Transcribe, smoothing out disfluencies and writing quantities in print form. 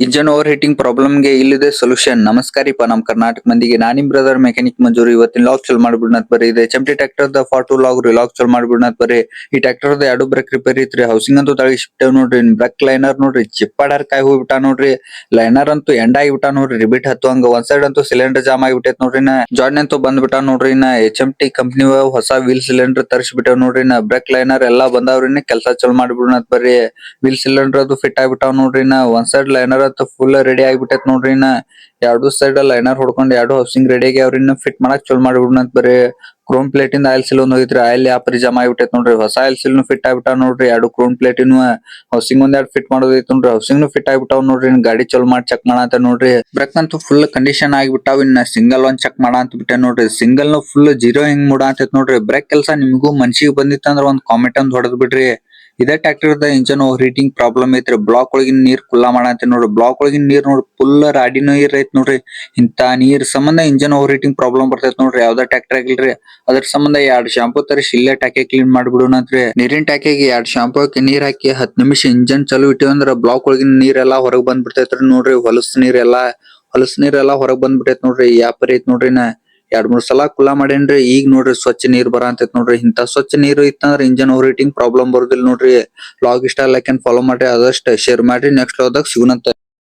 Engine over heating ಪ್ರಾಬ್ಲಮ್ಗೆ ಇಲ್ಲಿದೆ solution. ನಮಸ್ಕಾರಿಪ್ಪ ನಮ್ ಕರ್ನಾಟಕ ಮಂದಿಗೆ. ನಾನ್ ನಿಮ್ ಬ್ರದರ್ ಮೆಕ್ಯಾನಿಕ್ ಮಂಜೂರಿ. ಇವತ್ತಿನ ಲಾಗ್ ಚಲ್ ಮಾಡ್ಬಿಡ್ನತ್ ಬರ್ರಿ. ಇದೆ ಚಂಪಿ ಟ್ರ್ಯಾಕ್ಟರ್ ದ ಫಾಟು ಲಾಗ್ ರೀ. ಲಾಗ್ ಚಲ್ ಮಾಡ್ಬಿಡ್ನತ್ ಬರ್ರಿ. ಈ ಟ್ರ್ಯಾಕ್ಟರ್ ದ ಎರಡು ಬ್ರೇಕ್ ರಿಪೇರಿ ಐತ್ರಿ. ಹೌಸಿಂಗ್ ಅಂತೂ ತಳಗಿ ಶಿಫ್ಟ್ ನೋಡ್ರಿ. ಬ್ರೇಕ್ ಲೈನರ್ ನೋಡ್ರಿ ಚಿಪ್ಪಾಡರ್ ಕಾಯಿ ಹೋಗ್ಬಿಟ್ಟ ನೋಡ್ರಿ. ಲೈನರ್ ಅಂತೂ ಎಂಡ್ ಆಗಿಬಿಟ್ಟ ನೋಡ್ರಿ. ರಿಬಿಟ್ ಹತ್ತುವಂಗ ಒಂದ್ ಸೈಡ್ ಅಂತೂ ಸಿಲಿಂಡರ್ ಜಾಮ್ ಆಗಿಬಿಟ್ಟೈತ್ ನೋಡ್ರಿ. ಜಾಯ್ನ್ ಅಂತೂ ಬಂದ್ಬಿಟ್ಟ ನೋಡ್ರಿ. HMT ಕಂಪ್ನಿ ಹೊಸ ವೀಲ್ ಸಿಲಿಂಡರ್ ತರಿಸ್ಬಿಟ್ಟವ್ ನೋಡ್ರಿ. ಬ್ರೇಕ್ ಲೈನರ್ ಎಲ್ಲಾ ಬಂದಾವ್ರಿ. ಕೆಲಸ ಚಲ್ ಮಾಡ್ಬಿಡ್ನತ್ ಬರ್ರಿ. ವೀಲ್ ಸಿಲಿಂಡರ್ ಅದು ಫಿಟ್ ಆಗ್ಬಿಟ್ಟಾವ್ ನೋಡ್ರಿ. ಒಂದ್ ಸೈಡ್ ಲೈನರ್ ಫುಲ್ ರೆಡಿ ಆಗಿಬಿಟ್ಟೈತ್ ನೋಡ್ರಿ. ಎರಡು ಸೈಡ್ ಲೈನರ್ ಹೊಡ್ಕೊಂಡ್ ಎರಡು ಹೌಸಿಂಗ್ ರೆಡಿ ಆಗ್ಯಾವ್ರಿ. ಫಿಟ್ ಮಾಡಕ್ ಚಲೋ ಮಾಡ್ಬಿಡ್ನತ್ ಬರ್ರಿ. ಕ್ರೋಮ್ ಪ್ಲೇಟ್ ಇಂದ ಆಯಿಲ್ ಸೀಲ್ ಒಂದ್ ಹೋಗಿತ್ರಿ. ಆಯಿಲ್ ಯಾಪ್ರಿ ಜಮಾ ಆಗ್ಬಿಟ್ಟೈತ್ ನೋಡ್ರಿ. ಹೊಸ ಆಯಿಲ್ ಸೀಲ್ ಫಿಟ್ ಆಗ್ಬಿಟ್ಟಾವ್ ನೋಡ್ರಿ. ಎರಡು ಕ್ರೋಮ್ ಪ್ಲೇಟ್ ಹೌಸಿಂಗ್ ಒಂದ್ ಎರಡು ಫಿಟ್ ಮಾಡೋದೈತ್ ನೋಡ್ರಿ. ಹೌಸಿಂಗ್ ಫಿಟ್ ಆಗ್ಬಿಟ್ಟಾವ್ ನೋಡ್ರಿ. ಗಾಡಿ ಚಲೋ ಮಾಡಿ ಚೆಕ್ ಮಾಡಂತ ನೋಡ್ರಿ. ಬ್ರೇಕ್ ಅಂತೂ ಫುಲ್ ಕಂಡೀಷನ್ ಆಗಿಬಿಟ್ಟಾವ್. ಸಿಂಗಲ್ ಒಂದ್ ಚೆಕ್ ಮಾಡ ಅಂತ ಬಿಟ್ಟೆ ನೋಡ್ರಿ. ಸಿಂಗಲ್ ಫುಲ್ ಜೀರೋ ಹಿಂಗ್ ಮೂಡ ಅಂತೈತ್ ನೋಡ್ರಿ. ಬ್ರೇಕ್ ಕೆಲಸ ನಿಮ್ಗೂ ಮನ್ಸಿಗೆ ಬಂದಿತ್ತಂದ್ರ ಒಂದ್ ಕಾಮೆಂಟ್ ಒಂದ್ ಹೊಡೆದ್ ಬಿಡ್ರಿ. ಇದೇ tractor the engine over heating problem ಐತ್ರಿ. ಬ್ಲಾಕ್ ಒಳಗಿನ ನೀರ್ ಕುಲ್ಲಾ ಮಾಡಂತ ನೋಡ್ರಿ. ಬ್ಲಾಕ್ ಒಳಗಿನ ನೀರ್ ನೋಡ್ರಿ ಫುಲ್ ರಾಡಿ ನೀರ್ ಐತ್ ನೋಡ್ರಿ. ಇಂತ ನೀರ್ ಸಂಬಂಧ ಇಂಜನ್ ಓವರ್ ಹೀಟಿಂಗ್ ಪ್ರಾಬ್ಲಮ್ ಬರ್ತೈತ್ ನೋಡ್ರಿ. ಯಾವ್ದ ಟ್ರ್ಯಾಕ್ಟರ್ ಆಗಿಲ್ರಿ. ಅದ್ರ ಸಂಬಂಧ ಎರಡ್ ಶಾಂಪೂ ತರಿಸಿ ಇಲ್ಲೇ ಟ್ಯಾಕೆ ಕ್ಲೀನ್ ಮಾಡ್ಬಿಡುನಂತ್ರಿ. ನೀರಿನ ಟ್ಯಾಕೆಗೆ ಎರಡ್ ಶಾಂಪೂ ಹಾಕಿ ನೀರ್ ಹಾಕಿ 10 ನಿಮಿಷ ಇಂಜನ್ ಚಲೋ ಇಟ್ಟಿವಂದ್ರ ಬ್ಲಾಕ್ ಒಳಗಿನ ನೀರೆಲ್ಲಾ ಹೊರಗ್ ಬಂದ್ ಬಿಡ್ತೈತ್ರಿ ನೋಡ್ರಿ. ಹೊಲಸ್ ನೀರೆಲ್ಲಾ ಹೊರಗ್ ಬಂದ್ಬಿಟ್ಟೈತ್ ನೋಡ್ರಿ. ಯಾಪರಿ ಐತ್ ನೋಡ್ರಿ. ಎರಡ್ ಮೂರ್ ಸಲ ಕುಲ್ಲಾ ಮಾಡೇನ್ರಿ. ಈಗ ನೋಡ್ರಿ ಸ್ವಚ್ಛ ನೀರ್ ಬರಾತೈತ್ ನೋಡ್ರಿ. ಇಂತ ಸ್ವಚ್ಛ ನೀರ್ ಇತ್ತಂದ್ರ ಇಂಜನ್ ಓವರ್ ಹೀಟಿಂಗ್ ಪ್ರಾಬ್ಲಮ್ ಬರುದಿಲ್ಲ ನೋಡ್ರಿ. ಲಾಗ್ ಇಷ್ಟ ಲೈಕ್ ಅಂಡ್ ಫಾಲೋ ಮಾಡ್ರಿ. ಆದಷ್ಟು ಶೇರ್ ಮಾಡ್ರಿ. ನೆಕ್ಸ್ಟ್ ಲಾಗ್ ದಾಗ ಸಿಗುಣಂತ.